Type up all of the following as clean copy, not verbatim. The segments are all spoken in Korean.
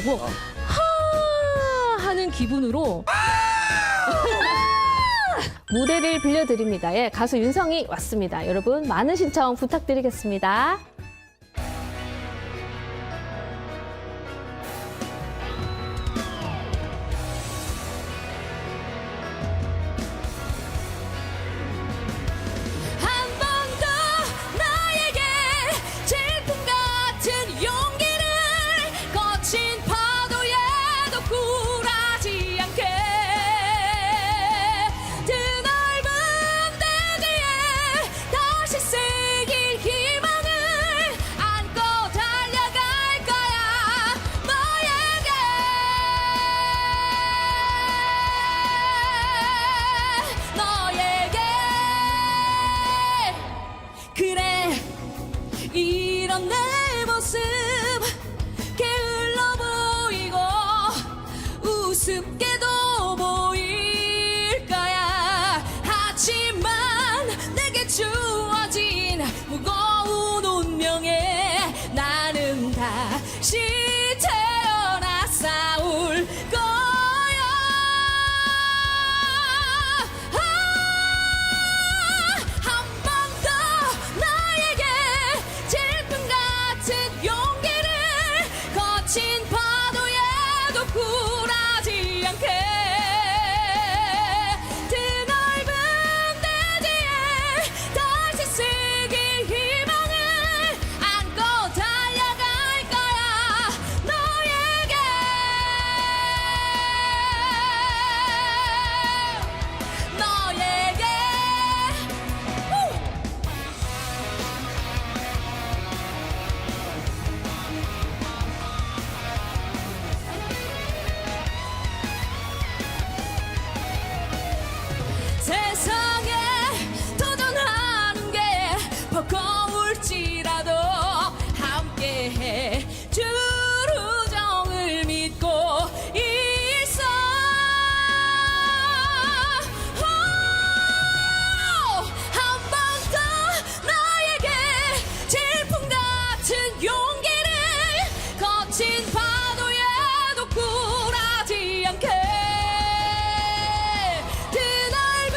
가지고 하는 기분으로 무대를 빌려드립니다. 예, 가수 윤성이 왔습니다. 여러분 많은 신청 부탁드리겠습니다. 한 번 더 나에게 질풍 같은 용기를 거친 파도에도 굴하지 않게 드넓은 대지에 다시 새길 희망을 안고 달려갈 거야 너에게 그래 이런 내 모습 게을러 보이고 우습게도 보일 거야 하지만 내게 주어진 무거운 운명에 나는 다시 태어나 싸울 거야 한 번 더 나에게 질풍 같은 용기를 거친 파도에도 굴하지 않게 드넓은 대지에 다시 새길 희망을 안고 달려갈 거야 너에게 세상에 도전하는 게 버거울지라도 함께해 줄 우정을 믿고 있어 한 번 더 나에게 질풍 같은 용기를 거친 파도에도 굴하지 않게 드넓은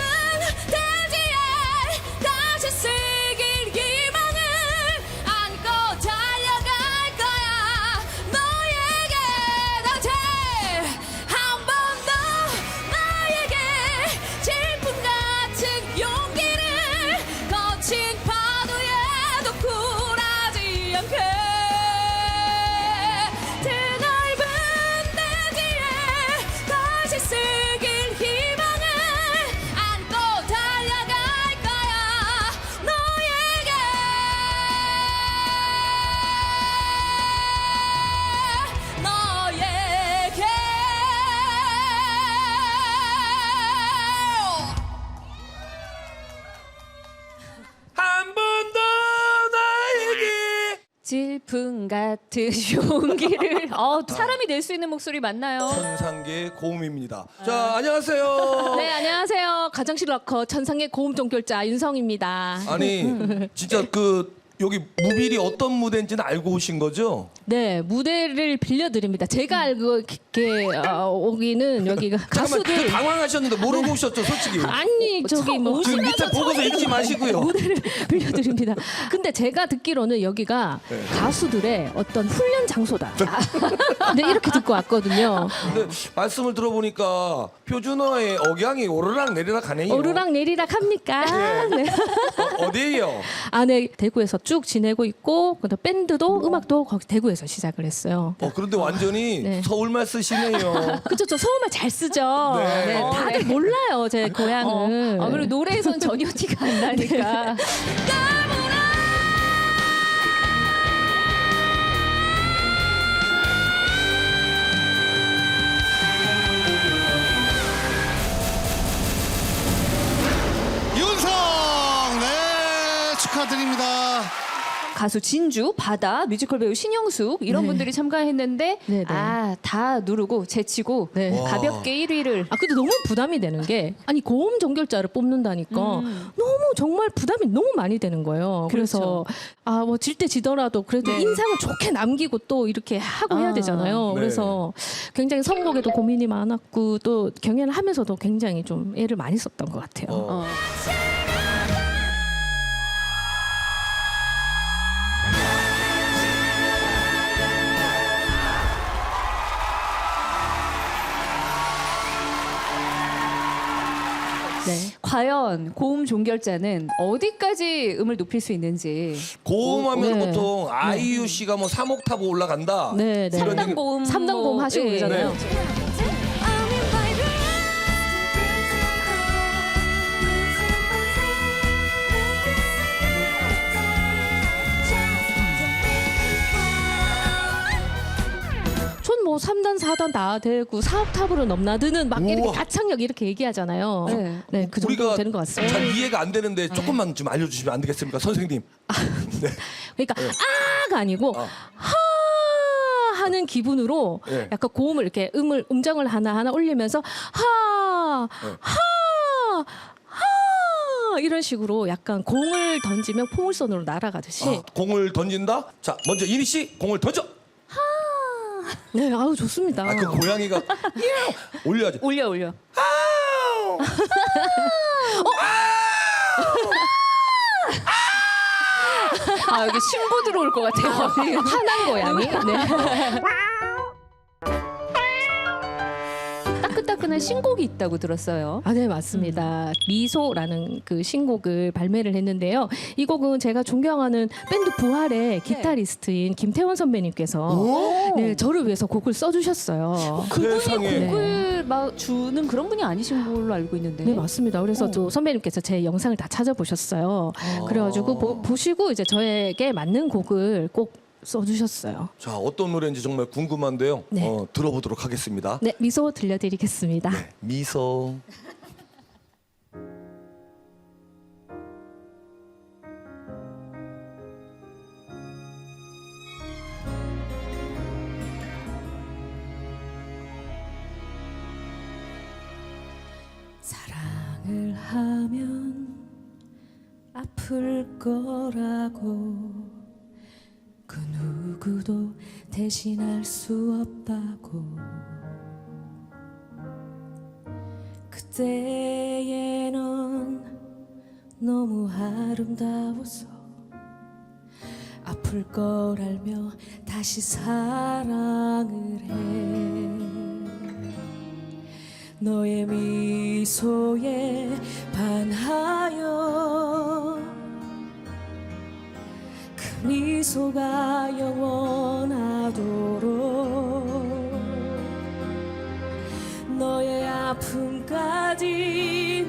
대지에 다시 새길 희망을 안고 달려갈 거야 너에게 다시 한 번 더 나에게 질풍 같은 용기를 거친 파도에도 굴하지 않게 드넓은 대지에 다시 새길 희망을 안고 달려갈 거야 너에게 한 번 더 나에게 질풍 같은 용기를 사람이 낼 수 있는 목소리 맞나요? 천상계 고음입니다. 자, 안녕하세요. 네, 안녕하세요. 가정실 락커 천상의 고음 종결자 윤성입니다. 아니, 진짜 여기 무빌이 어떤 무대인지는 알고 오신 거죠? 네, 무대를 빌려드립니다. 제가 알고 오기는 여기가 잠깐만, 가수들 당황하셨는데 모르고 오셨죠, 솔직히? 아니 저기 뭐 지금 밑에 보고서 읽지 마시고요. 무대를 빌려드립니다. 근데 제가 듣기로는 여기가 네. 가수들의 어떤 훈련 장소다. 네, 이렇게 듣고 왔거든요. 근데 말씀을 들어보니까 표준어의 억양이 오르락 내리락 하네요. 오르락 내리락 합니까? 예. 네. 어디예요? 아, 네, 대구에서 쭉 지내고 있고, 그다음 밴드도 음악도 거기 대구에서 시작을 했어요. 그런데 완전히 네. 서울말 쓰시네요. 그쵸, 저 서울말 잘 쓰죠. 네. 네, 다들 몰라요, 제 고향을. 그리고 노래에선 전혀 티가 안 나니까 윤성, 네, 축하드립니다. 가수 진주, 바다, 뮤지컬 배우 신영숙 이런 네. 분들이 참가했는데 네, 네. 다 누르고 제치고 네. 와. 가볍게 1위를. 아 근데 너무 부담이 되는 게 아니 고음 정결자를 뽑는다니까 너무 정말 부담이 너무 많이 되는 거예요. 그래서 아 뭐 질 때 지더라도 그래도 네. 인상을 좋게 남기고 또 이렇게 하고 해야 아. 되잖아요. 네. 그래서 굉장히 선곡에도 고민이 많았고 또 경연을 하면서도 굉장히 좀 애를 많이 썼던 것 같아요. 어. 네. 과연 고음 종결자는 어디까지 음을 높일 수 있는지. 고음하면 네. 보통 아이유 씨가 뭐 3옥타브 올라간다. 네, 네. 이런 얘기- 3단 고음. 3단 고음 하시고 예. 그러잖아요. 전 뭐 3단, 4단 다 되고 4옥탑으로 넘나드는 막 이렇게 우와. 가창력 이렇게 얘기하잖아요. 네. 네, 그 정도 우리가 되는 것 같습니다. 잘 이해가 안 되는데 조금만 좀 알려주시면 안 되겠습니까, 선생님? 네. 그러니까 아가 아니고 아. 하 하는 기분으로 네. 약간 고음을 이렇게 음정을 하나하나 올리면서 하 이런 식으로 약간 공을 던지면 포물선으로 날아가듯이 아, 공을 던진다. 자, 먼저 이니 씨 공을 던져. 네, 아우 좋습니다. 아, 그 고양이가 야우! 올려야지. 올려 올려. 아우! 아 여기 신고 들어올 것 같아요. 화난 고양이. 네. 따끈따끈한 신곡이 있다고 들었어요. 아, 네, 맞습니다. 미소라는 그 신곡을 발매를 했는데요. 이 곡은 제가 존경하는 밴드 부활의 기타리스트인 김태원 선배님께서 네, 저를 위해서 곡을 써주셨어요. 세상에. 곡을 막 주는 그런 분이 아니신 걸로 알고 있는데. 네, 맞습니다. 그래서 또 선배님께서 제 영상을 다 찾아보셨어요. 그래가지고 보시고 이제 저에게 맞는 곡을 꼭 써주셨어요. 자, 어떤 노래인지 정말 궁금한데요. 네. 들어보도록 하겠습니다. 네, 미소 들려드리겠습니다. 네, 미소. 사랑을 하면 아플 거라고 그 누구도 대신할 수 없다고 그때의 넌 너무 아름다워서 아플 걸 알며 다시 사랑을 해 너의 미소에 반하여 그 미소가 영원하도록 너의 아픔까지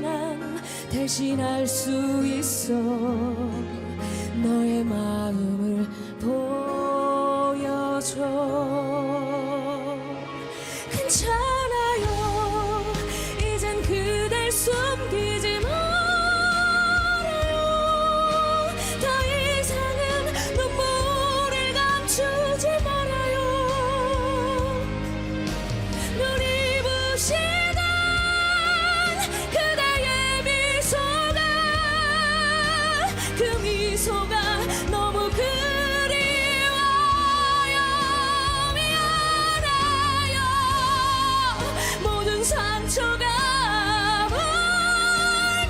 난 대신할 수 있어 너의 마음을 보여줘 괜찮아요 이젠 그댈 숨기지 말아요 더 이상은 눈물을 감추지 말아요 눈이 부시던 그대의 미소가 그 미소가 너무 그리워요 미안해요 모든 상처가 울면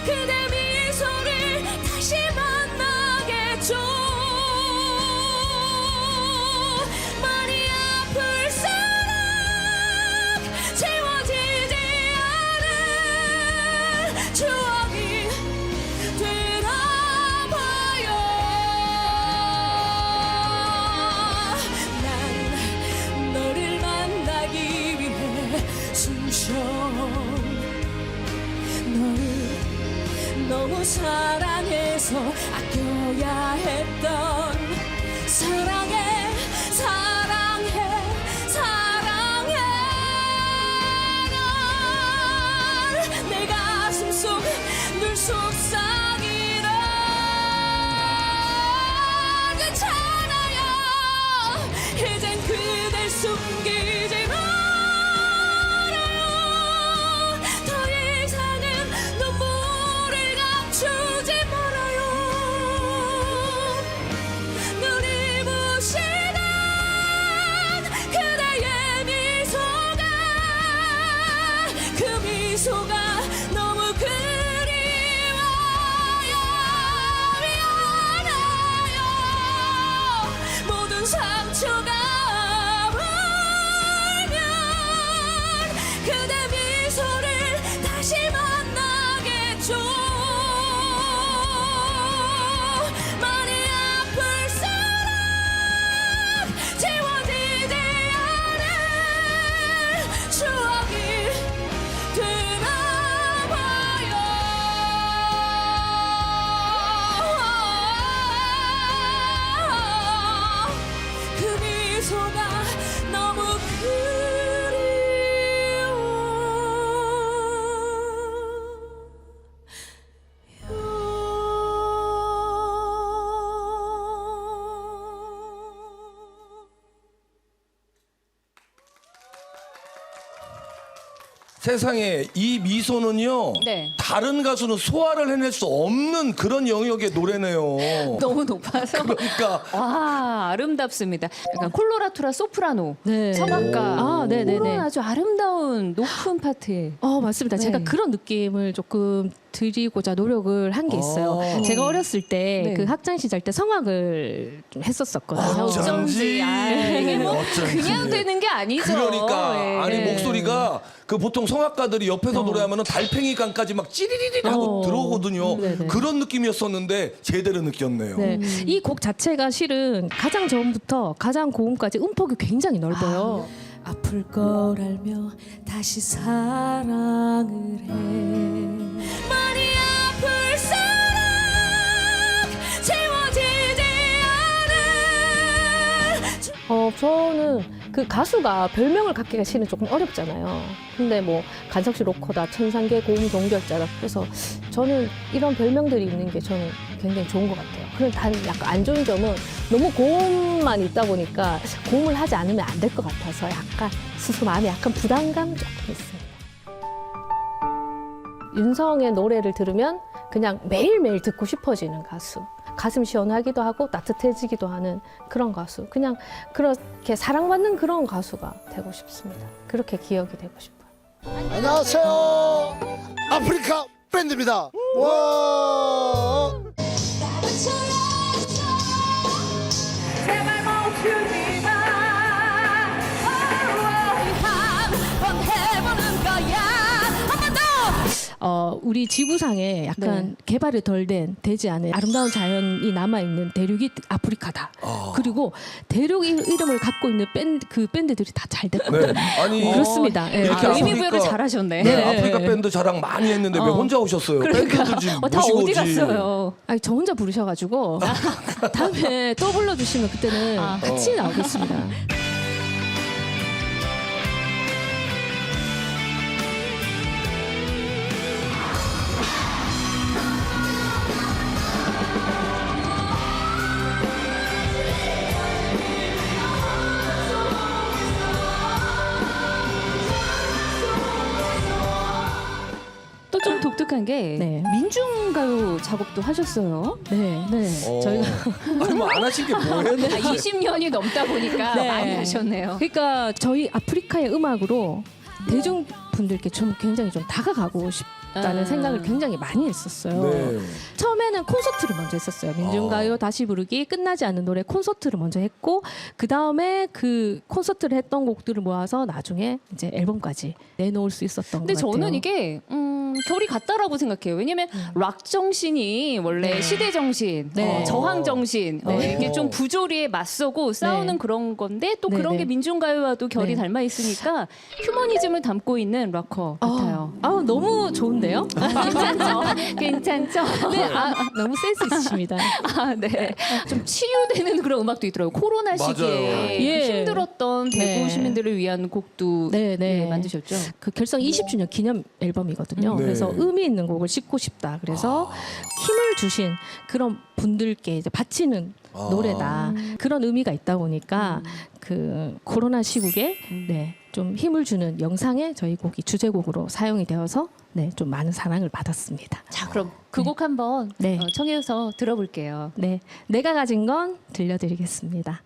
그대 미소를 다시 만나겠죠 많이 아플수록 채워지지 않은 추억이 되나봐요 난 너를 만나기 위해 숨쉬어 너를 너무 사랑해서 아껴야 했던 사랑해 사랑해 사랑해 널 내 가슴 속 늘 속삭이던 미소가 너무 그리워요. 미안해요. 모든 상처가 울면 그대 미소를 다시 만나겠죠. 많이 아플 사랑 지워지지 않을 추억이 되나봐요. 그 미소가 너무 세상에 이 미소는요. 네. 다른 가수는 소화를 해낼 수 없는 그런 영역의 노래네요. 너무 높아서 그러니까 와 아름답습니다. 약간 콜로라투라 소프라노 네. 성악가 아, 네네네. 그런 아주 아름다운 높은 파트. 맞습니다. 제가 네. 그런 느낌을 조금 드리고자 노력을 한 게 있어요. 제가 어렸을 때 네. 그 학창 시절 때 성악을 좀 했었었거든요. 어쩐지. 이게 뭐 어쩐지. 그냥 되는 게 아니죠. 그러니까 예. 아니 목소리가 그 보통 성악가들이 옆에서 노래하면은 달팽이관까지 막 찌리리리 하고 들어오거든요. 네네. 그런 느낌이었었는데 제대로 느꼈네요. 네. 이 곡 자체가 실은 가장 저음부터 가장 고음까지 음폭이 굉장히 넓어요. 아플 걸 알며 다시 사랑을 해. 많이 아플 사랑 채워지지 않을 저는 그 가수가 별명을 갖기가 실은 조금 어렵잖아요. 근데 뭐 간석씨 로커다, 천상계 고음 동결자다. 그래서 저는 이런 별명들이 있는 게 저는 굉장히 좋은 것 같아요. 그런데 단 약간 안 좋은 점은 너무 고음만 있다 보니까 고음을 하지 않으면 안 될 것 같아서 약간 스스로 마음에 약간 부담감 조금 있습니다. 윤성의 노래를 들으면 그냥 매일매일 듣고 싶어지는 가수. 가슴 시원하기도 하고 따뜻해지기도 하는 그런 가수. 그냥 그렇게 사랑받는 그런 가수가 되고 싶습니다. 그렇게 기억이 되고 싶어요. 안녕하세요. 아프리카 밴드입니다. 와. 제발 멈추지 마. 한번 해보는 거야. 한 번 더. 우리 지구상에 약간 개발이 덜 되지 않은 아름다운 자연이 남아있는 대륙이 아프리카다. 그리고 대륙 이름을 갖고 있는 밴드들이 다 잘 됐거든요. 네. 아니 그렇습니다. 예. 이렇게 의미 부여를 아프리카- 잘하셨네. 네, 아프리카 밴드 자랑 많이 했는데 왜 혼자 오셨어요? 밴드들 좀 다 모시고 어디 오지. 갔어요? 아니, 저 혼자 부르셔가지고 다음에 또 불러주시면 그때는 같이 나오겠습니다. 또 좀 독특한 게 네. 민중가요 작업도 하셨어요. 네. 저희가 아니 뭐 안 하신 게 뭐예요? 20년이 넘다 보니까 네. 많이 하셨네요. 그러니까 저희 아프리카의 음악으로 대중분들께 좀 굉장히 좀 다가가고 싶다는 생각을 굉장히 많이 했었어요. 네. 처음에는 콘서트를 먼저 했었어요. 민중가요 다시 부르기 끝나지 않는 노래 콘서트를 먼저 했고 그 다음에 그 콘서트를 했던 곡들을 모아서 나중에 이제 앨범까지 내놓을 수 있었던 것 근데 같아요. 저는 이게 결이 같다라고 생각해요. 왜냐면 락 정신이 원래 시대 정신, 네. 저항 정신 네. 이게 좀 부조리에 맞서고 싸우는 그런 건데 또 네, 그런 네. 게 민중가요와도 결이 네. 닮아 있으니까 휴머니즘을 담고 있는 락커 같아요. 너무 좋은데요? 괜찮죠? 괜찮죠? 네, 너무 센스 있으십니다. 아, 네. 좀 치유되는 그런 음악도 있더라고요. 코로나 맞아요. 시기에 예. 그 힘들었던 대구 네. 시민들을 위한 곡도 네, 네. 예, 만드셨죠. 그 결성 20주년 기념 앨범이거든요. 네. 그래서 의미 있는 곡을 싣고 싶다. 그래서 힘을 주신 그런 분들께 이제 바치는 노래다. 그런 의미가 있다 보니까 그 코로나 시국에 네, 좀 힘을 주는 영상에 저희 곡이 주제곡으로 사용이 되어서 네, 좀 많은 사랑을 받았습니다. 자, 그럼 그 곡 한번 네. 청해서 들어볼게요. 네, 내가 가진 건 들려드리겠습니다.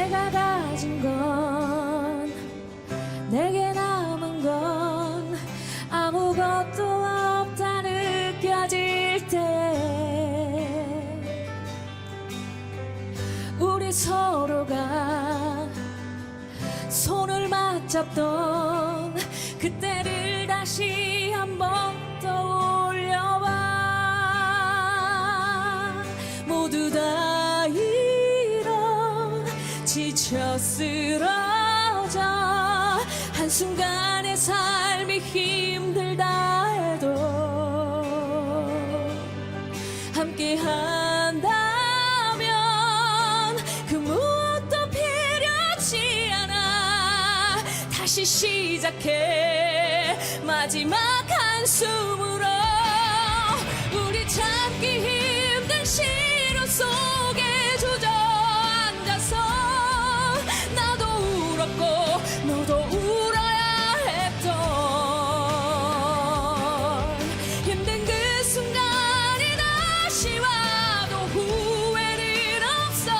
내가 가진 건 내게 남은 건 아무것도 없다 느껴질 때 우리 서로가 손을 맞잡던 그때를 다시 한번 떠올려봐. 모두 다 이런 지쳐 쓰러져 한순간의 삶이 힘들다 해도 함께 한다면 그 무엇도 필요치 않아. 다시 시작해 마지막 한숨으로 우리 참기 힘든 시련 속에 주저앉아서 나도 울었고 너도 울어야 했던 힘든 그 순간이 다시 와도 후회는 없어.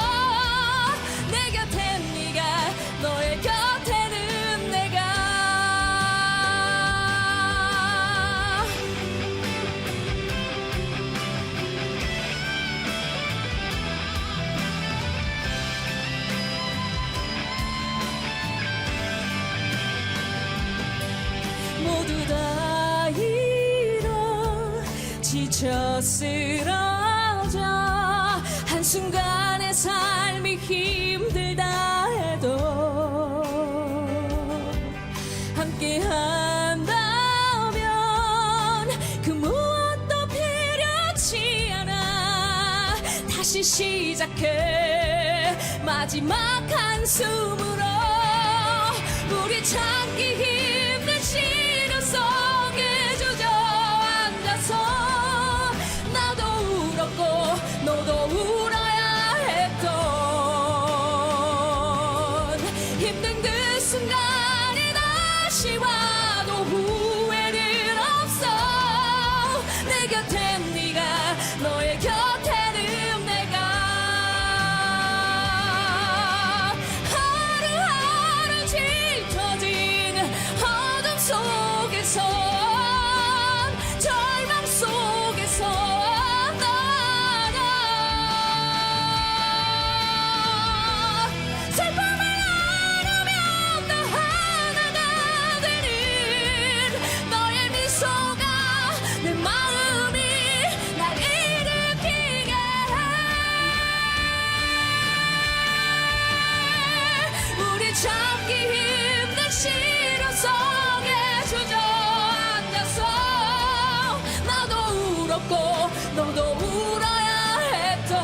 내 곁엔 네가 너의 곁에는 내가 모두 다 이런 지쳐 쓰러져 한순간의 삶이 힘들다 해도 함께 한다면 그 무엇도 필요치 않아. 다시 시작해 마지막 한숨으로 우리 참기 힘든 시련 속에 주저앉아서 나도 울었고 너도 울어야 했던 힘든 그 순간이 다시 와도 후회는 없어. 내 곁엔 네가 너의 곁에는 내가 하루하루 짙어진 어둠 속에서 절망 속에서 나가 슬픔을 나누며 또 하나가 되는 너의 미소가 내 마음이 날 일으키게 해. 우리 참기 힘든 시련 속에 주저앉아서 나도 울었고 너도 울어야 했던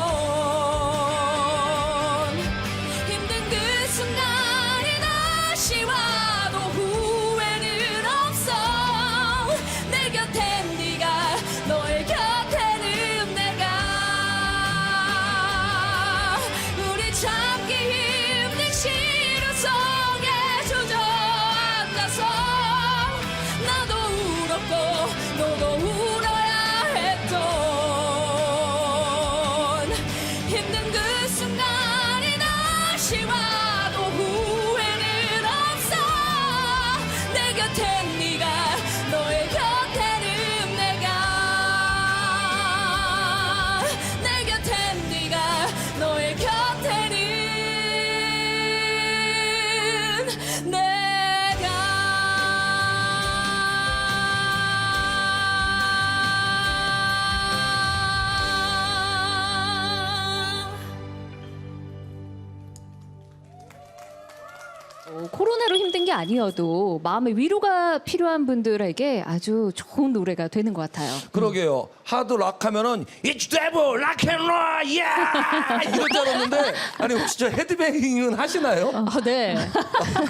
힘든 그 순간이 다시 와도 후회는 없어. 내 곁엔 네가 너의 곁에는 내가 우리 참기 힘든 시련 속에 주저앉아서 나도 울었고 너도 울어야 했던 힘든 그 순간이 다시 와도 후회는 없어. 내 곁엔 네가 너의 곁에는 내가 내 곁엔 네가 너의 곁에는 코로나로 힘든 게 아니어도 마음의 위로가 필요한 분들에게 아주 좋은 노래가 되는 것 같아요. 그러게요. 하드 락 하면은 It's devil, rock and roll, yeah! 이럴 줄 알았는데 아니 혹시 저 헤드뱅잉은 하시나요? 네.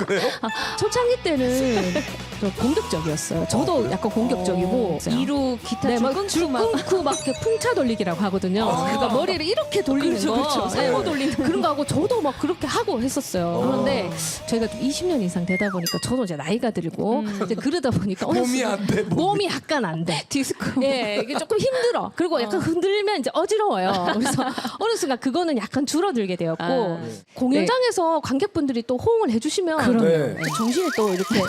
그래요? 초창기 때는 좀 공격적이었어요. 저도 약간 공격적이고 이루 기타 줄 막 끊고 줄 막 끊고 막 이렇게 풍차 돌리기라고 하거든요. 그러니까 머리를 이렇게 돌리는 그렇죠, 거. 그렇죠. 살포 돌리는 그런 거 하고 저도 막 그렇게 하고 했었어요. 그런데 저희가 좀 20년 이상 되다 보니까 저도 이제 나이가 들고 이제 그러다 보니까 어느 몸이 순간 안 돼, 몸이 약간 안 돼. 디스코. 예, 이게 조금 힘들어. 그리고 약간 흔들면 이제 어지러워요. 그래서 어느 순간 그거는 약간 줄어들게 되었고 아. 공연장에서 관객분들이 또 호응을 해주시면 그럼요. 네, 정신이 또 이렇게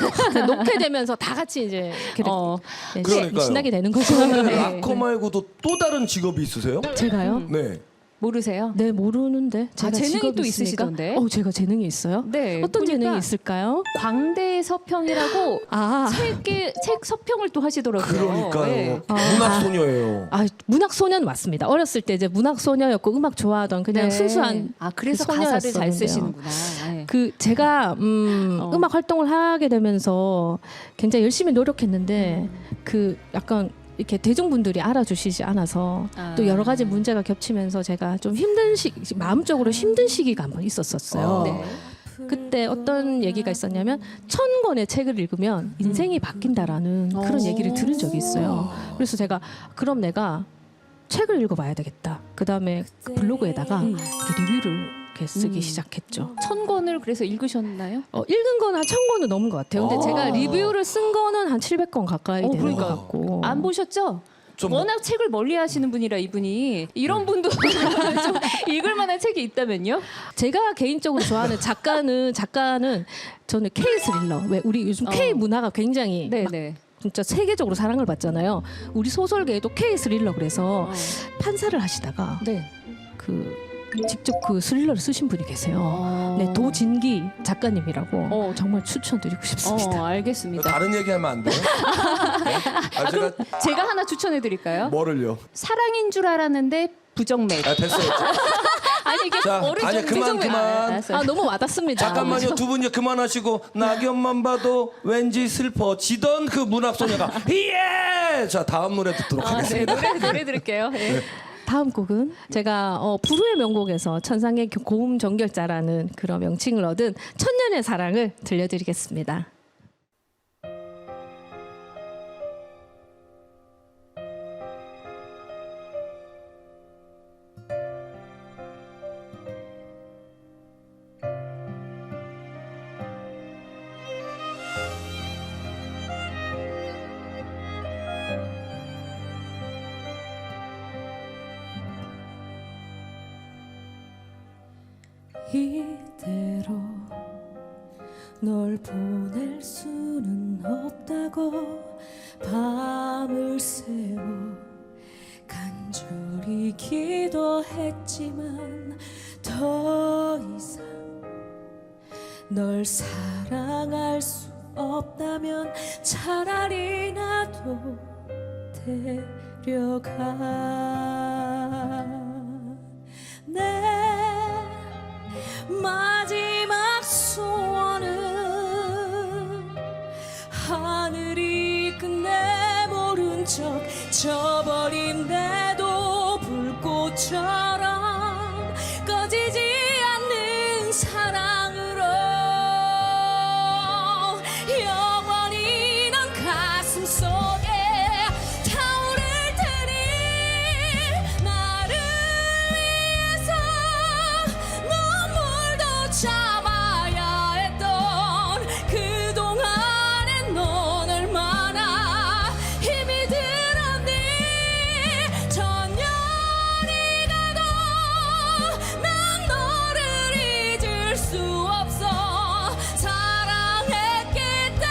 놓게 되면서 다 같이 이제 네, 그러니까요. 신나게 되는 거죠. 네. 락커 말고도 또 다른 직업이 있으세요? 제가요? 네. 모르세요? 네, 모르는데. 제가 재능이 직업이 또 있으니까? 있으시던데? 제가 재능이 있어요? 네. 어떤 보니까 재능이 있을까요? 광대 서평이라고 아, 책 서평을 또 하시더라고요. 그러니까요. 네. 문학 소녀예요. 문학 소년 맞습니다. 어렸을 때 이제 문학 소녀였고 음악 좋아하던 그냥 네. 순수한 그래서 그 가사를 잘 소녀였었는데요. 쓰시는구나. 네. 그 제가 음악 활동을 하게 되면서 굉장히 열심히 노력했는데 그 약간 이렇게 대중분들이 알아주시지 않아서 또 여러 가지 문제가 겹치면서 제가 좀 힘든 마음적으로 힘든 시기가 한번 있었었어요. 네. 그때 어떤 얘기가 있었냐면 1000권의 책을 읽으면 인생이 바뀐다라는 그런 얘기를 들은 적이 있어요. 그래서 제가 그럼 내가 책을 읽어봐야 되겠다. 그 다음에 그 블로그에다가 이렇게 리뷰를 이렇게 쓰기 시작했죠. 1000권을 그래서 읽으셨나요? 읽은 건 한 1000권은 넘은 것 같아요. 근데 아. 제가 리뷰를 쓴 거는 한 700권 가까이 되는 그러니까. 것 같고. 안 보셨죠? 좀 워낙 책을 멀리하시는 분이라 이분이 이런 분도 좀 읽을 만한 책이 있다면요? 제가 개인적으로 좋아하는 작가는 저는 K 스릴러. 왜 우리 요즘 K 문화가 굉장히 막 네네. 진짜 세계적으로 사랑을 받잖아요. 우리 소설계에도 K 스릴러 그래서 판사를 하시다가 네. 직접 그 스릴러를 쓰신 분이 계세요. 네, 도진기 작가님이라고 정말 추천드리고 싶습니다. 알겠습니다. 다른 얘기하면 안 돼요? 네? 제가 제가 하나 추천해 드릴까요? 뭐를요? 사랑인 줄 알았는데 부정맥. 됐어요. 아니 이게 자, 어른 아니, 좀 그만, 부정맥. 그만. 알았어요. 너무 와닿습니다. 잠깐만요. 두 분 그만하시고 낙엽만 봐도 왠지 슬퍼지던 그 문학 소녀가 예! 자, 다음 노래 듣도록 네, 하겠습니다. 노래 들을게요. 네. 다음 곡은 제가 불후의 명곡에서 천상의 고음 정결자라는 그런 명칭을 얻은 천년의 사랑을 들려드리겠습니다. 이대로 널 보낼 수는 없다고 밤을 새워 간절히 기도했지만 더 이상 널 사랑할 수 없다면 차라리 나도 데려가. 내 마지막 소원은 하늘이 끝내 모른 척 져버린데도 불꽃처럼 꺼지지 않는 사랑으로 영원히 넌 가슴 속에 타오를 테니 나를 위해서 눈물도 참아야 했던 그동안엔 넌 얼마나 힘이 들었니. 천년이 가도 난 너를 잊을 수 없어. 사랑했기 때문에.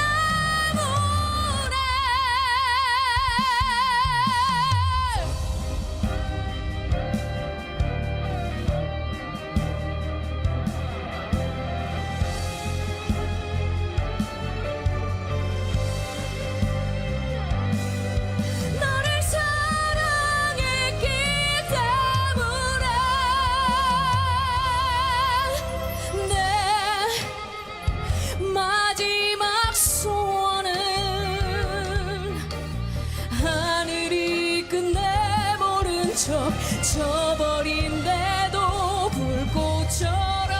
너를 사랑했기 때문에. 내 마지막 소원은 하늘이 끝내 모른 척 져버린데도 불꽃처럼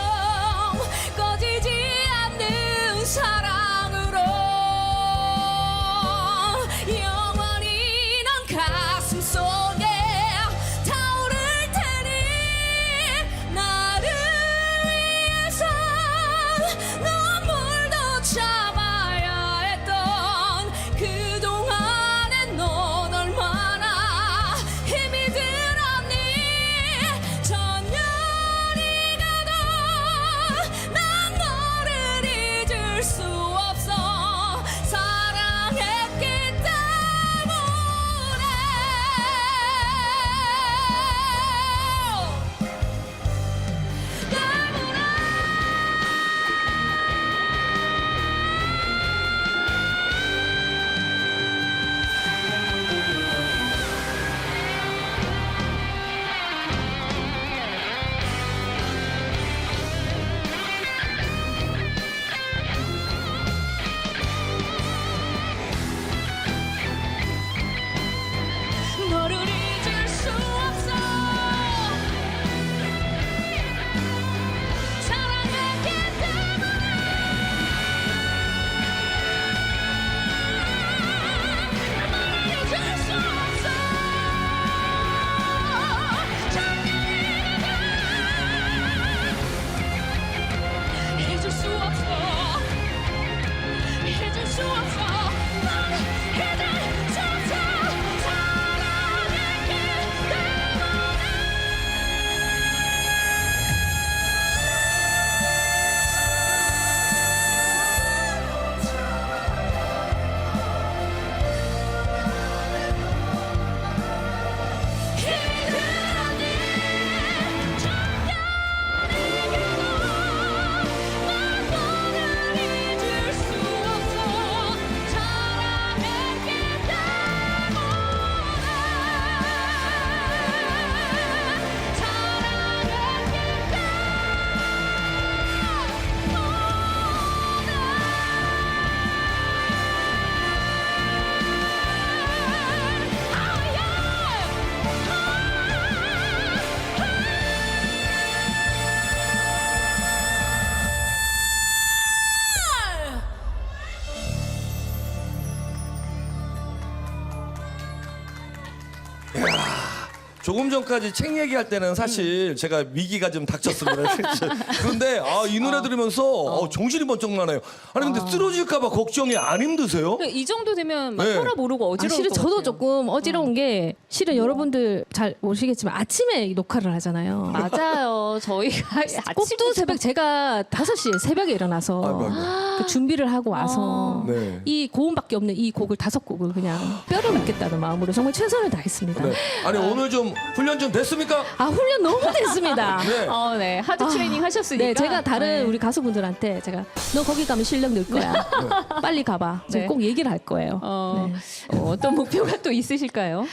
꺼지지 않는 사랑으로 조금 전까지 책 얘기할 때는 사실 제가 위기가 좀 닥쳤습니다. 그런데 이 노래 들으면서 정신이 번쩍 나네요. 아니 근데 쓰러질까봐 걱정이 안 힘드세요? 이 정도 되면 막 네. 혈압 오르고 어지러울 실은 것 저도 같아요. 조금 어지러운 게 실은 여러분들 잘 모르시겠지만 아침에 녹화를 하잖아요. 맞아요. 저희가 꼭두 새벽 제가 5시에 새벽에 일어나서 아이고. 그 준비를 하고 와서 네. 이 고음밖에 없는 이 곡을 5곡을 그냥 뼈를 묻겠다는 마음으로 정말 최선을 다했습니다. 네. 아니 오늘 좀 훈련 좀 됐습니까? 아 훈련 너무 됐습니다. 네. 네. 하드 트레이닝 하셨으니까. 네, 제가 다른 네. 우리 가수분들한테 제가 너 거기 가면 실력 늘 거야. 빨리 가봐. 제가 네. 꼭 얘기를 할 거예요. 네. 어떤 목표가 또 있으실까요?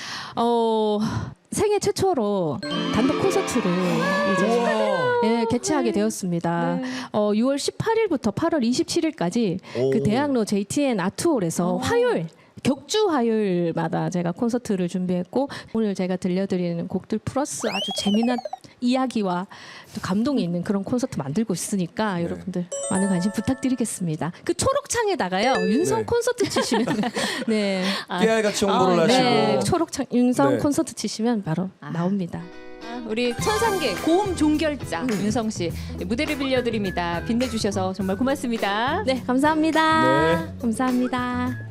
생애 최초로 단독 콘서트를 이제 개최하게 되었습니다. 6월 18일부터 8월 27일까지 그 대학로 JTN 아트홀에서 화요일 격주 화요일마다 제가 콘서트를 준비했고 오늘 제가 들려드리는 곡들 플러스 아주 재미난 이야기와 또 감동이 있는 그런 콘서트 만들고 있으니까 여러분들 많은 관심 부탁드리겠습니다. 그 초록창에다가요 윤성 네. 콘서트 치시면 네. 깨알같이 홍보를 하시고 네, 초록창 윤성 네. 콘서트 치시면 바로 나옵니다. 우리 천상계 고음 종결자 윤성 씨 무대를 빌려드립니다. 빛내주셔서 정말 고맙습니다. 네, 감사합니다. 네. 감사합니다.